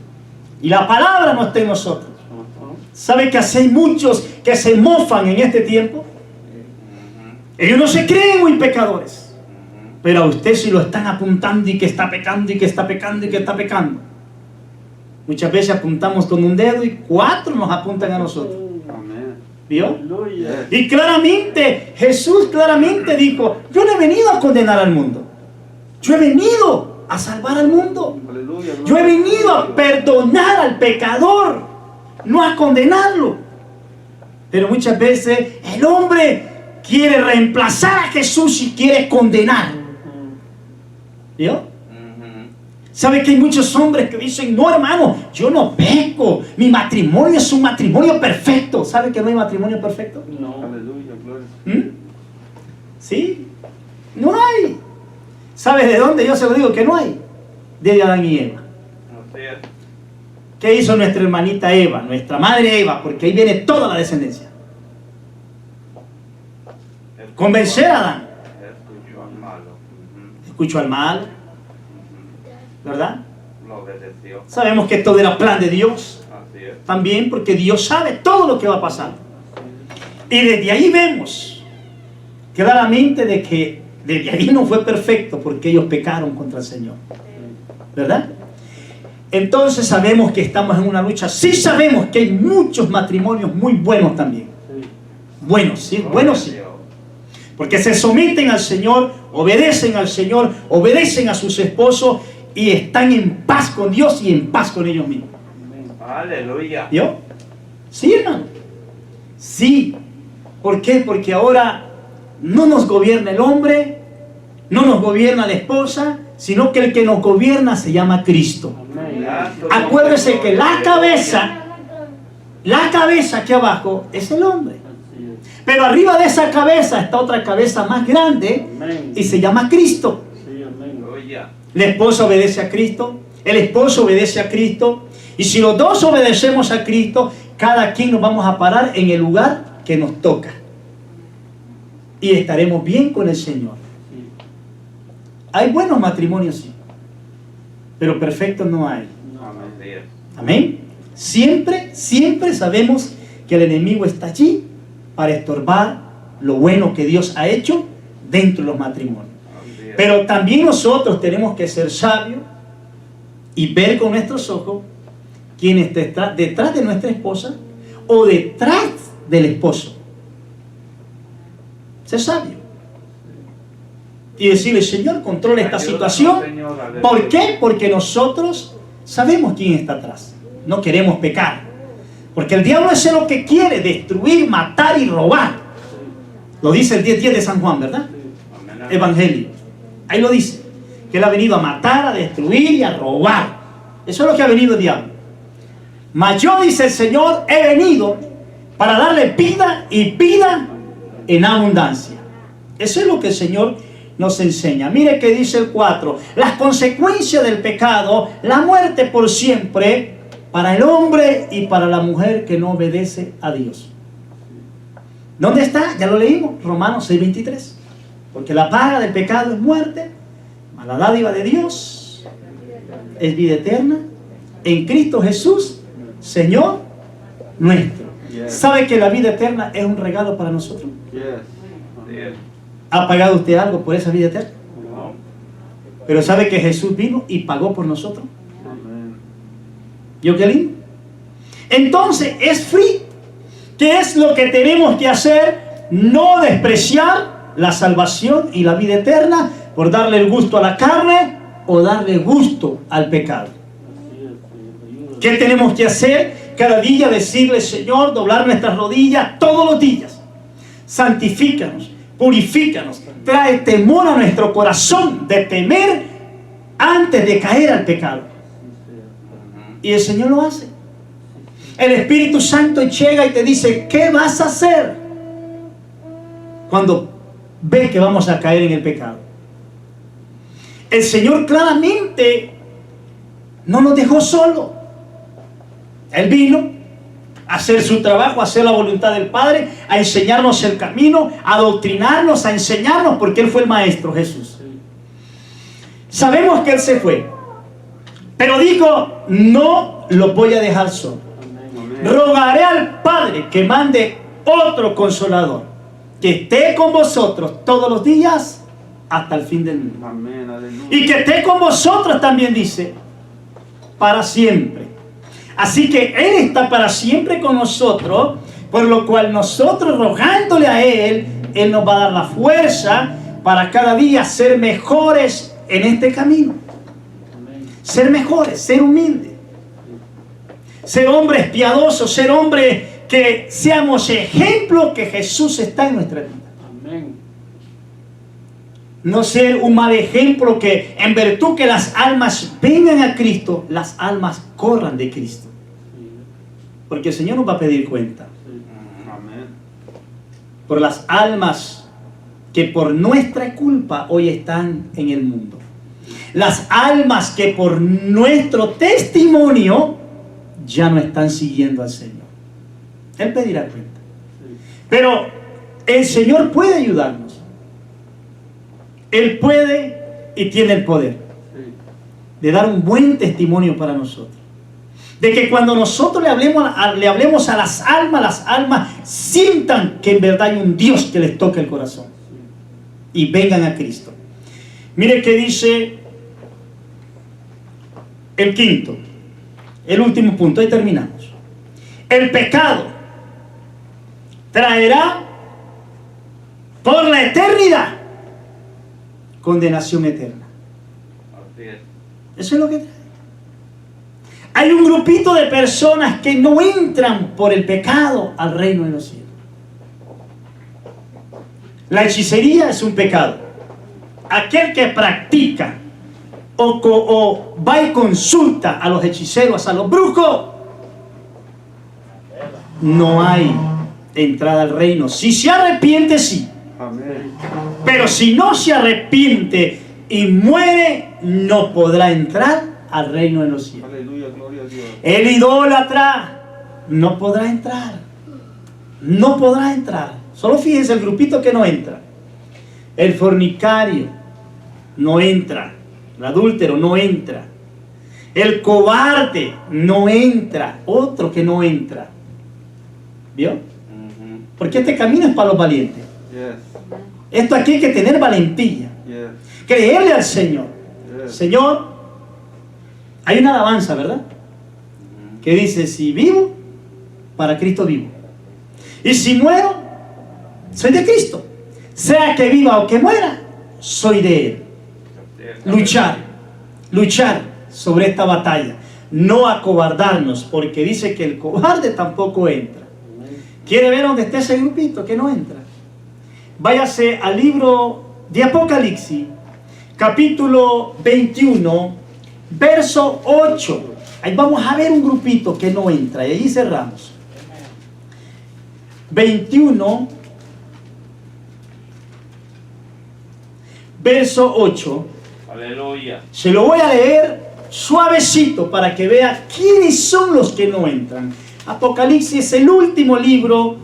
Y la palabra no está en nosotros. Ajá. ¿Sabe que hay muchos que se mofan en este tiempo? Ellos no se creen muy pecadores. Pero a usted sí lo están apuntando y que está pecando y que está pecando y que está pecando. Muchas veces apuntamos con un dedo y 4 nos apuntan a nosotros. Amén. ¿Vio? Aleluya. Y claramente, Jesús claramente dijo: yo no he venido a condenar al mundo. Yo he venido a salvar al mundo. Aleluya. Yo he venido a perdonar al pecador, no a condenarlo. Pero muchas veces el hombre quiere reemplazar a Jesús y quiere condenar. ¿Vio? ¿Sabe que hay muchos hombres que dicen, no hermano, yo no peco, mi matrimonio es un matrimonio perfecto? ¿Sabe que no hay matrimonio perfecto? No. Aleluya, gloria. ¿Sí? No hay. ¿Sabes de dónde? Yo se lo digo que no hay. De Adán y Eva. Así es. ¿Qué hizo nuestra hermanita Eva, nuestra madre Eva? Porque ahí viene toda la descendencia. Convencer a Adán. Escuchó al malo. Escuchó al mal, ¿verdad? Lo obedeció. Sabemos que todo era plan de Dios. Así es. También porque Dios sabe todo lo que va a pasar. Y desde ahí vemos claramente de que desde ahí no fue perfecto porque ellos pecaron contra el Señor. ¿Verdad? Entonces sabemos que estamos en una lucha. Sí sabemos que hay muchos matrimonios muy buenos también. Buenos, sí, buenos sí. Porque se someten al Señor, obedecen al Señor, obedecen a sus esposos y están en paz con Dios y en paz con ellos mismos. Aleluya. ¿Yo? Sí, hermano. Sí. ¿Por qué? Porque ahora no nos gobierna el hombre, no nos gobierna la esposa, sino que el que nos gobierna se llama Cristo. Acuérdese que la cabeza aquí abajo es el hombre. Pero arriba de esa cabeza está otra cabeza más grande y se llama Cristo. Aleluya. La esposa obedece a Cristo, el esposo obedece a Cristo. Y si los dos obedecemos a Cristo, cada quien nos vamos a parar en el lugar que nos toca. Y estaremos bien con el Señor. Hay buenos matrimonios, sí. Pero perfectos no hay. Así es. Amén. Siempre sabemos que el enemigo está allí para estorbar lo bueno que Dios ha hecho dentro de los matrimonios. Así es. Pero también nosotros tenemos que ser sabios y ver con nuestros ojos quién está detrás de nuestra esposa o detrás del esposo. Ser sabio. Y decirle, Señor, controla esta situación. ¿Por qué? Porque nosotros sabemos quién está atrás. No queremos pecar. Porque el diablo es lo que quiere, destruir, matar y robar. Lo dice el 10:10 de San Juan, ¿verdad? Evangelio. Ahí lo dice. Que él ha venido a matar, a destruir y a robar. Eso es lo que ha venido el diablo. Mas yo, dice el Señor, he venido para darle vida y vida en abundancia. Eso es lo que el Señor nos enseña. Mire que dice el 4. Las consecuencias del pecado, la muerte por siempre, para el hombre y para la mujer que no obedece a Dios. ¿Dónde está? Ya lo leímos, Romanos 6:23. Porque la paga del pecado es muerte, mas la dádiva de Dios es vida eterna en Cristo Jesús, Señor nuestro. ¿Sabe que la vida eterna es un regalo para nosotros? ¿Ha pagado usted algo por esa vida eterna? No. Pero ¿sabe que Jesús vino y pagó por nosotros? ¿Yo qué lindo? Entonces es free. ¿Qué es lo que tenemos que hacer? No despreciar la salvación y la vida eterna por darle el gusto a la carne o darle gusto al pecado. ¿Qué tenemos que hacer? Cada día decirle, Señor, doblar nuestras rodillas todos los días. Santifícanos, purifícanos, trae temor a nuestro corazón de temer antes de caer al pecado. Y el Señor lo hace. El Espíritu Santo llega y te dice, ¿qué vas a hacer cuando ve que vamos a caer en el pecado? El Señor claramente no nos dejó solo. Él vino a hacer su trabajo, a hacer la voluntad del Padre, a enseñarnos el camino, a adoctrinarnos, a enseñarnos, porque Él fue el Maestro, Jesús. Sabemos que Él se fue, pero dijo, no lo voy a dejar solo. Rogaré al Padre que mande otro consolador, que esté con vosotros todos los días hasta el fin del mundo. Amén, aleluya. Y que esté con vosotros también, dice, para siempre. Así que Él está para siempre con nosotros, por lo cual nosotros rogándole a Él, Él nos va a dar la fuerza para cada día ser mejores en este camino. ser mejores, ser humildes, ser hombres piadosos, ser hombres que seamos ejemplo que Jesús está en nuestra vida. Amén. No ser un mal ejemplo que en virtud que las almas vengan a Cristo, las almas corran de Cristo. Porque el Señor nos va a pedir cuenta Amén. por las almas que por nuestra culpa hoy están en el mundo. Las almas que por nuestro testimonio ya no están siguiendo al Señor. Él pedirá cuenta. Pero el Señor puede ayudarnos. Él puede y tiene el poder de dar un buen testimonio para nosotros. De que cuando nosotros le hablemos a las almas sientan que en verdad hay un Dios que les toca el corazón. Y vengan a Cristo. Mire que dice el quinto, el último punto, ahí terminamos. El pecado traerá por la eternidad condenación eterna. Así es. Eso es lo que trae. Hay un grupito de personas que no entran por el pecado al reino de los cielos. La hechicería es un pecado. Aquel que practica o va y consulta a los hechiceros, a los brujos, no hay entrada al reino. Si se arrepiente, sí. Amén. Pero si no se arrepiente y muere, no podrá entrar al reino de los cielos. Aleluya, gloria a Dios. El idólatra no podrá entrar. No podrá entrar. Solo fíjense el grupito que no entra. El fornicario no entra. El adúltero no entra. El cobarde no entra. Otro que no entra. ¿Vio? Porque este camino es para los valientes. Yes. Esto aquí hay que tener valentía. Yes. Creerle al Señor. Yes. Señor, hay una alabanza, ¿verdad? Que dice, si vivo, para Cristo vivo. Y si muero, soy de Cristo. Sea que viva o que muera, soy de Él. Luchar sobre esta batalla. No acobardarnos, porque dice que el cobarde tampoco entra. ¿Quiere ver dónde está ese grupito que no entra? Váyase al libro de Apocalipsis, capítulo 21, verso 8. Ahí vamos a ver un grupito que no entra y allí cerramos. 21, verso 8. Aleluya. Se lo voy a leer suavecito para que vea quiénes son los que no entran. Apocalipsis es el último libro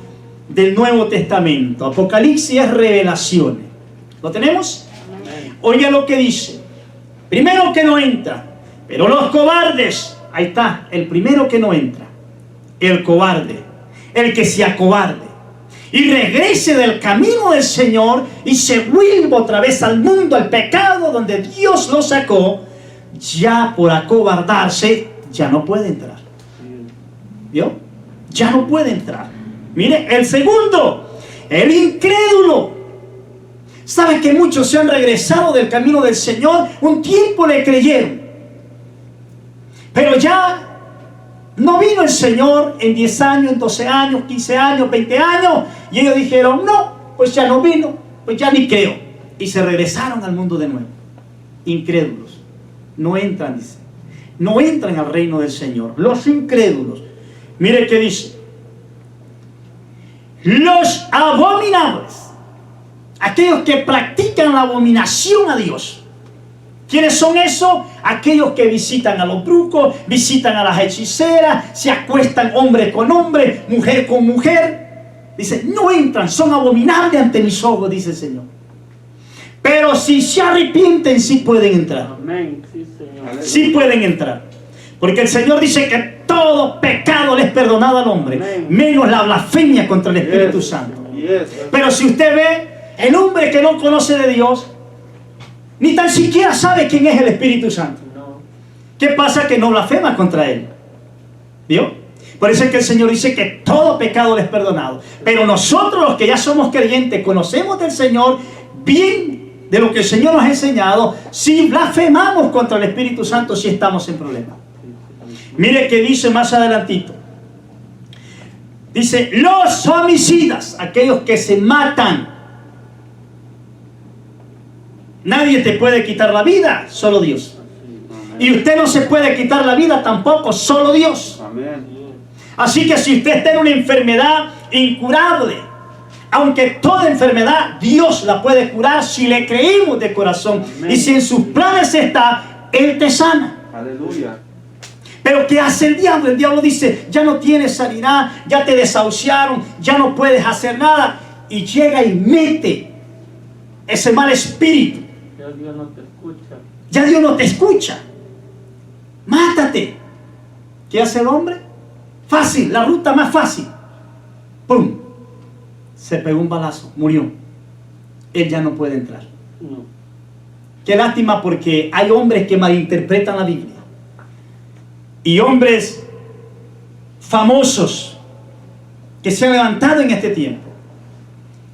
del Nuevo Testamento. Apocalipsis es revelaciones. ¿Lo tenemos? Oiga lo que dice. Primero que no entra, pero los cobardes. Ahí está, el primero que no entra. El cobarde, el que se acobarde y regrese del camino del Señor y se vuelva otra vez al mundo, al pecado donde Dios lo sacó, ya por acobardarse, ya no puede entrar. ¿Vio? Ya no puede entrar. Mire, el segundo, el incrédulo. ¿Sabe que muchos se han regresado del camino del Señor? Un tiempo le creyeron, pero ya no vino el Señor en 10 años, en 12 años, 15 años, 20 años. Y ellos dijeron, no, pues ya no vino, pues ya ni creo. Y se regresaron al mundo de nuevo. Incrédulos. No entran, dice. No entran al reino del Señor. Los incrédulos. Mire qué dice. Los abominables. Aquellos que practican la abominación a Dios. ¿Quiénes son esos? Aquellos que visitan a los brujos, visitan a las hechiceras, se acuestan hombre con hombre, mujer con mujer. Dice, no entran, son abominables ante mis ojos, dice el Señor. Pero si se arrepienten, sí pueden entrar. Amén. Sí, Señor. Sí pueden entrar. Porque el Señor dice que todo pecado le es perdonado al hombre, Amén. menos la blasfemia contra el Espíritu Santo. Yes. Pero si usted ve, el hombre que no conoce de Dios, ni tan siquiera sabe quién es el Espíritu Santo. No. ¿Qué pasa? Que no blasfema contra Él. ¿Vio? Por eso es que el Señor dice que todo pecado le es perdonado. Pero nosotros los que ya somos creyentes, conocemos del Señor, bien de lo que el Señor nos ha enseñado si blasfemamos contra el Espíritu Santo, si estamos en problemas. Mire que dice más adelantito. Dice, los homicidas, aquellos que se matan. Nadie te puede quitar la vida, solo Dios. Y usted no se puede quitar la vida tampoco, solo Dios. Así que si usted está en una enfermedad incurable, aunque toda enfermedad Dios la puede curar si le creímos de corazón. Amén. Y si en sus planes está, Él te sana. Aleluya. Pero ¿qué hace el diablo? El diablo dice, ya no tienes sanidad, ya te desahuciaron, ya no puedes hacer nada. Y llega y mete ese mal espíritu. Ya Dios no te escucha. Ya Dios no te escucha. Mátate. ¿Qué hace el hombre? Fácil, la ruta más fácil. ¡Pum! Se pegó un balazo, murió. Él ya no puede entrar. No. Qué lástima, porque hay hombres que malinterpretan la Biblia. Y hombres famosos que se han levantado en este tiempo.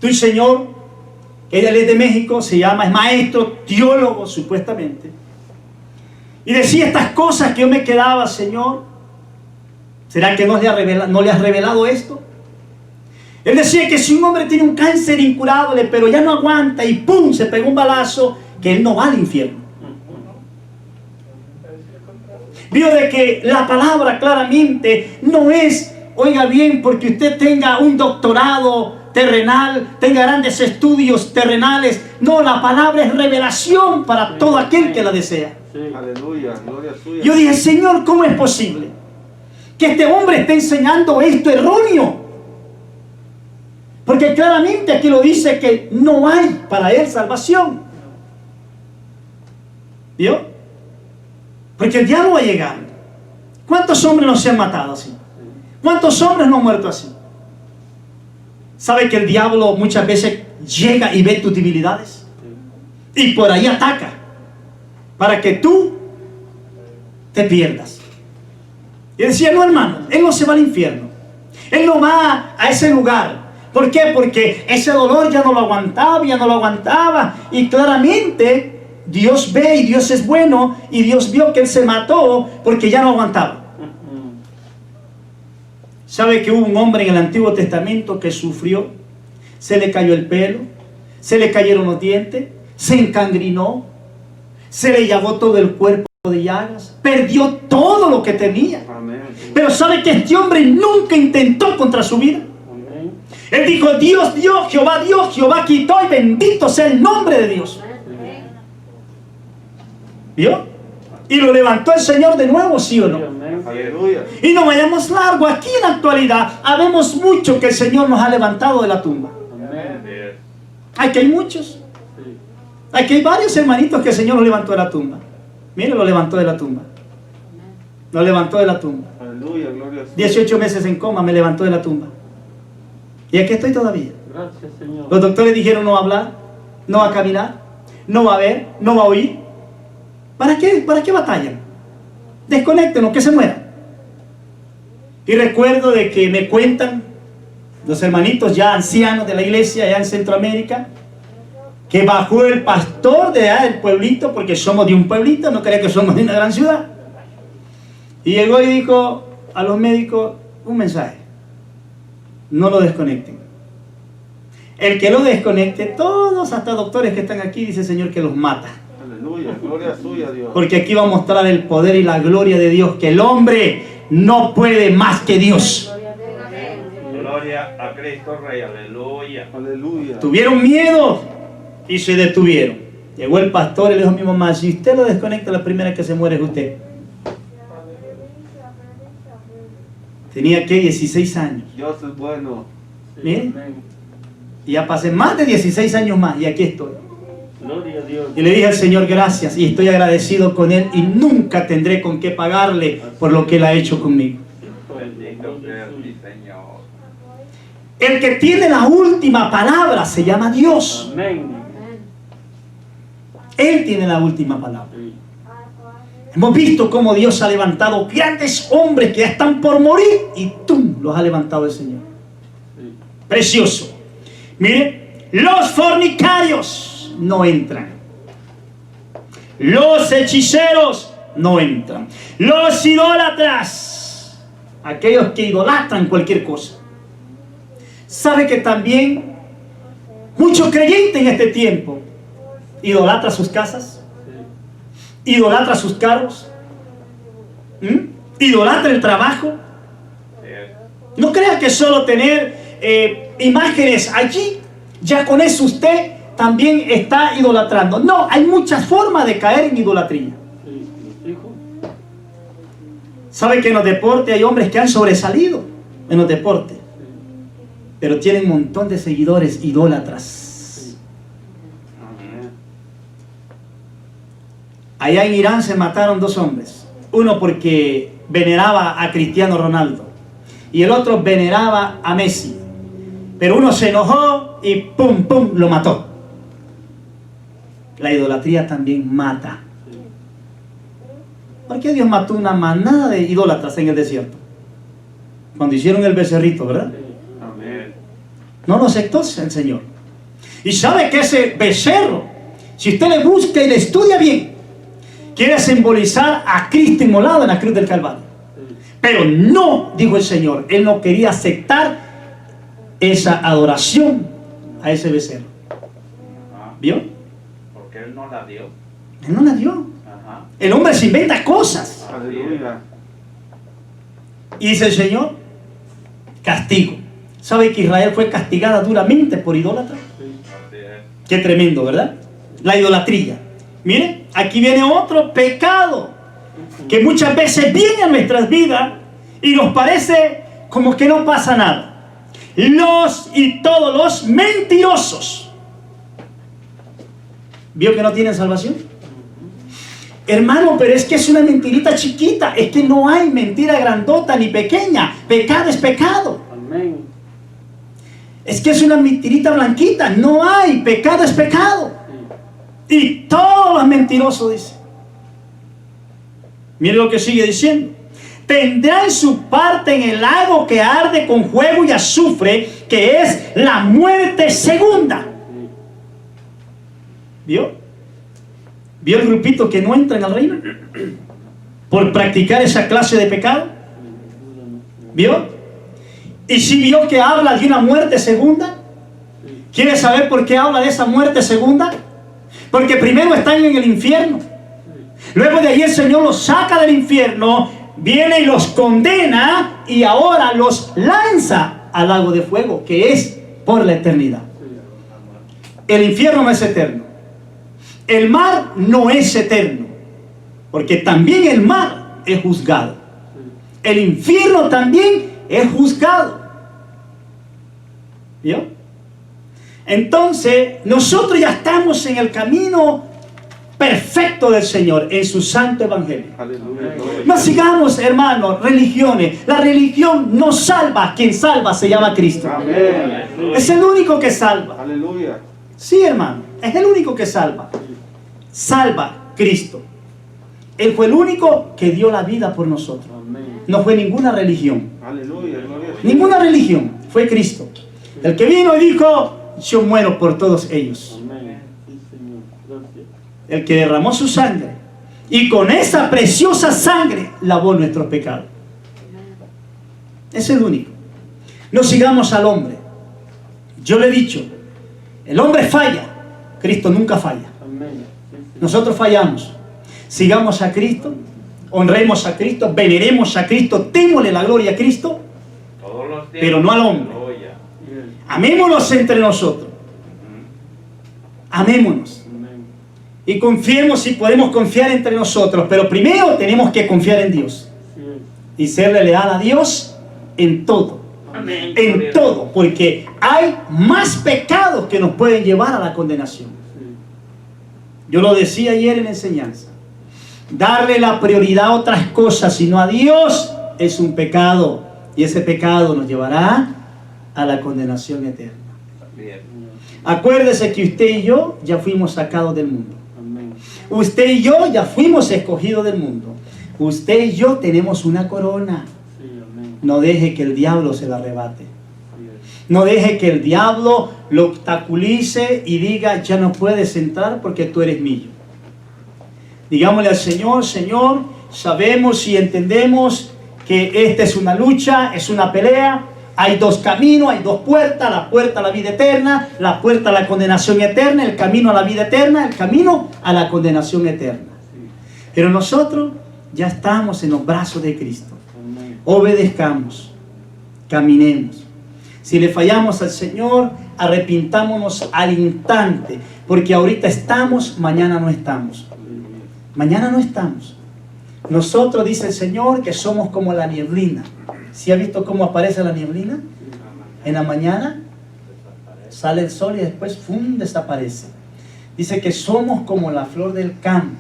Tu señor, él es de México, es maestro, teólogo supuestamente. Y decía estas cosas que yo me quedaba, Señor, ¿será que no le has revelado esto? Él decía que si un hombre tiene un cáncer incurable, pero ya no aguanta y ¡pum! Se pegó un balazo, que él no va al infierno. Vio de que la palabra claramente no es, oiga bien, porque usted tenga un doctorado terrenal, tenga grandes estudios terrenales. No, la palabra es revelación para todo aquel que la desea. Sí. Aleluya, gloria suya. Yo dije, Señor, ¿cómo es posible que este hombre esté enseñando esto erróneo? Porque claramente aquí lo dice que no hay para él salvación. ¿Vio? Porque el diablo va a llegar. ¿Cuántos hombres no se han matado así? ¿Cuántos hombres no han muerto así? ¿Sabe que el diablo muchas veces llega y ve tus debilidades? Y por ahí ataca. Para que tú te pierdas. Y decía, no, hermano, él no se va al infierno. Él no va a ese lugar. ¿Por qué? Porque ese dolor ya no lo aguantaba. Y claramente Dios ve y Dios es bueno. Y Dios vio que él se mató porque ya no aguantaba. ¿Sabe que hubo un hombre en el Antiguo Testamento que sufrió? Se le cayó el pelo, se le cayeron los dientes, se encangrinó, se le llagó todo el cuerpo de llagas, perdió todo lo que tenía. Amén. Pero ¿sabe que este hombre nunca intentó contra su vida? Amén. Él dijo, Dios dio, Jehová quitó, y bendito sea el nombre de Dios. ¿Vio? Y lo levantó el Señor de nuevo, ¿sí o no? Amén. Aleluya. Y no vayamos largo, aquí en la actualidad habemos mucho que el Señor nos ha levantado de la tumba. Amén. Aquí hay muchos. Sí. Aquí hay varios hermanitos que el Señor los levantó de la tumba. Mire, lo levantó de la tumba. Lo levantó de la tumba. Aleluya, gloria suya. 18 meses en coma, me levantó de la tumba. Y aquí estoy todavía. Gracias, Señor. Los doctores dijeron, no va a hablar, no va a caminar, no va a ver, no va a oír. ¿Para qué? ¿Para qué batallan? Desconéctenos, que se mueran. Y recuerdo de que me cuentan los hermanitos ya ancianos de la iglesia allá en Centroamérica, que bajó el pastor de allá del pueblito, porque somos de un pueblito, no crean que somos de una gran ciudad. Y llegó y dijo a los médicos un mensaje: no lo desconecten. El que lo desconecte, todos, hasta doctores que están aquí, dice el Señor que los mata. Aleluya, gloria suya, Dios. Porque aquí va a mostrar el poder y la gloria de Dios, que el hombre no puede más que Dios. Gloria a Cristo Rey, aleluya. Aleluya. Tuvieron miedo y se detuvieron. Llegó el pastor y le dijo a mi mamá: si usted lo desconecta, la primera que se muere es usted. Tenía que 16 años. Dios es bueno. Miren. Amén. Y ya pasé más de 16 años más y aquí estoy. Gloria a Dios. Y le dije al Señor gracias, y estoy agradecido con Él, y nunca tendré con qué pagarle por lo que Él ha hecho conmigo. Bendito sea mi Señor. El que tiene la última palabra se llama Dios. Amén. Él tiene la última palabra. Sí. Hemos visto cómo Dios ha levantado grandes hombres que ya están por morir y ¡tum!, los ha levantado el Señor. Sí. Precioso. Mire, los fornicarios. no entran. Los hechiceros no entran. Los idólatras, aquellos que idolatran cualquier cosa. ¿Sabe que también muchos creyentes en este tiempo idolatran sus casas? ¿Idolatran sus carros? ¿Idolatran el trabajo? No crea que solo tener imágenes allí, ya con eso usted también está idolatrando. No, hay muchas formas de caer en idolatría. ¿Sabe que en los deportes hay hombres que han sobresalido en los deportes? Pero tienen un montón de seguidores idólatras. Allá en Irán se mataron 2 hombres. Uno porque veneraba a Cristiano Ronaldo y el otro veneraba a Messi. Pero uno se enojó y pum, pum, lo mató. La idolatría también mata. ¿Por qué Dios mató una manada de idólatras en el desierto? Cuando hicieron el becerrito, ¿verdad? No lo aceptó el Señor. Y sabe que ese becerro, si usted le busca y le estudia bien, quiere simbolizar a Cristo inmolado en la cruz del Calvario. Pero no, dijo el Señor, Él no quería aceptar esa adoración a ese becerro. ¿Vio? Porque Él no la dio. Él no la dio. El hombre se inventa cosas. Aleluya. Y dice el Señor, castigo. ¿Sabe que Israel fue castigada duramente por idólatra? Qué tremendo, ¿verdad? La idolatría. Mire, aquí viene otro pecado que muchas veces viene a nuestras vidas y nos parece como que no pasa nada. Los y todos los mentirosos. ¿Vio que no tienen salvación? Hermano, pero es que es una mentirita chiquita. Es que no hay mentira grandota ni pequeña. Pecado es pecado. Amén. Es que es una mentirita blanquita. No hay. Pecado es pecado. Y todos los mentirosos, dice. Mire lo que sigue diciendo. Tendrán su parte en el lago que arde con fuego y azufre, que es la muerte segunda. ¿Vio? ¿Vio el grupito que no entra en el reino? Por practicar esa clase de pecado. ¿Vio? Y si vio que habla de una muerte segunda. ¿Quiere saber por qué habla de esa muerte segunda? Porque primero están en el infierno. Luego de ahí el Señor los saca del infierno, viene y los condena y ahora los lanza al lago de fuego, que es por la eternidad. El infierno no es eterno. El mar no es eterno, porque también el mar es juzgado. El infierno también es juzgado. ¿Vio? Entonces, nosotros ya estamos en el camino perfecto del Señor, en su santo evangelio. Aleluya. No sigamos, hermanos, religiones. La religión no salva. Quien salva se llama Cristo. Amén. Es el único que salva. Aleluya. Sí, hermano, es el único que salva. Salva Cristo. Él fue el único que dio la vida por nosotros. No fue ninguna religión. Aleluya. Ninguna religión. Fue Cristo. El que vino y dijo, yo muero por todos ellos. Amén. Sí, Señor. Gracias. El que derramó su sangre y con esa preciosa sangre lavó nuestros pecados. Es el único. No sigamos al hombre. Yo le he dicho, el hombre falla, Cristo nunca falla. Amén. Nosotros fallamos. Sigamos a Cristo, honremos a Cristo, veneremos a Cristo, démosle la gloria a Cristo, Todos los días. pero no al hombre. Aleluya. Amémonos entre nosotros. Amémonos. Amén. Y confiemos si podemos confiar entre nosotros, pero primero tenemos que confiar en Dios Sí. y serle leal a Dios en todo. Amén. En todo, porque hay más pecados que nos pueden llevar a la condenación. Yo lo decía ayer en la enseñanza. Darle la prioridad a otras cosas sino a Dios es un pecado, y ese pecado nos llevará a la condenación eterna. Bien. Acuérdese que usted y yo ya fuimos sacados del mundo. Amén. Usted y yo ya fuimos escogidos del mundo. Usted y yo tenemos una corona. Sí, amén. No deje que el diablo se la arrebate. No deje que el diablo lo obstaculice y diga, ya no puedes entrar porque tú eres mío. Digámosle al Señor, Señor, sabemos y entendemos que esta es una lucha, es una pelea. Hay dos caminos, hay dos puertas, la puerta a la vida eterna, la puerta a la condenación eterna, el camino a la vida eterna, el camino a la condenación eterna. Pero nosotros ya estamos en los brazos de Cristo. Obedezcamos, caminemos. Si le fallamos al Señor, arrepintámonos al instante, porque ahorita estamos, mañana no estamos. Mañana no estamos. Nosotros, dice el Señor, que somos como la nieblina. ¿Sí ha visto cómo aparece la nieblina? En la mañana sale el sol y después ¡fum!, desaparece. Dice que somos como la flor del campo,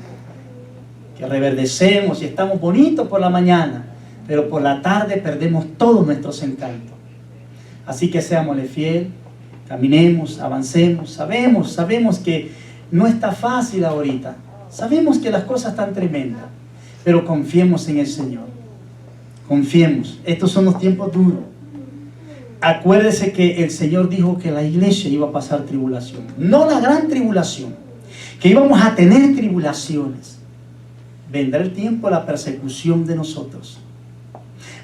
que reverdecemos y estamos bonitos por la mañana, pero por la tarde perdemos todos nuestros encantos. Así que seámosle fiel, caminemos, avancemos. Sabemos que no está fácil ahorita. Sabemos que las cosas están tremendas, pero confiemos en el Señor. Confiemos. Estos son los tiempos duros. Acuérdese que el Señor dijo que la iglesia iba a pasar tribulación. No la gran tribulación, que íbamos a tener tribulaciones. Vendrá el tiempo de la persecución de nosotros.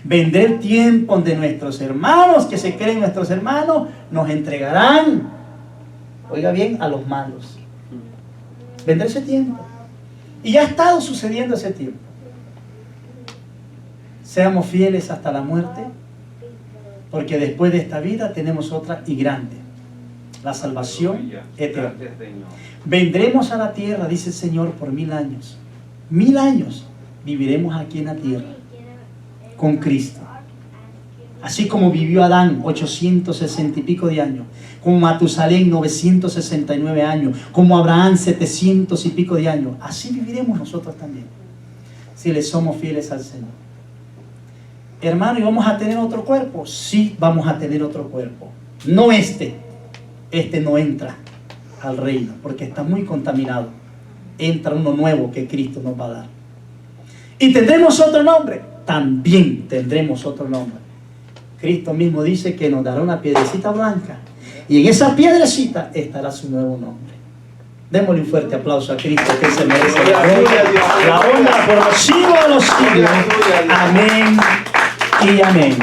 Vendrá el tiempo donde nuestros hermanos, que se creen nuestros hermanos, nos entregarán, oiga bien, a los malos. Vendrá ese tiempo. Y ya ha estado sucediendo ese tiempo. Seamos fieles hasta la muerte, porque después de esta vida tenemos otra y grande, la salvación eterna. Vendremos a la tierra, dice el Señor, por 1000 años. 1000 años viviremos aquí en la tierra con Cristo. Así como vivió Adán 860 y pico de años, como Matusalén 969 años, como Abraham 700 y pico de años, así viviremos nosotros también, si le somos fieles al Señor. Hermano, ¿y vamos a tener otro cuerpo? Sí, vamos a tener otro cuerpo. No este no entra al reino, porque está muy contaminado. Entra uno nuevo que Cristo nos va a dar. ¿Y tendremos otro nombre? También tendremos otro nombre. Cristo mismo dice que nos dará una piedrecita blanca, y en esa piedrecita estará su nuevo nombre. Démosle un fuerte aplauso a Cristo, que se merece la gloria, la honra por los siglos de los siglos. Amén y amén.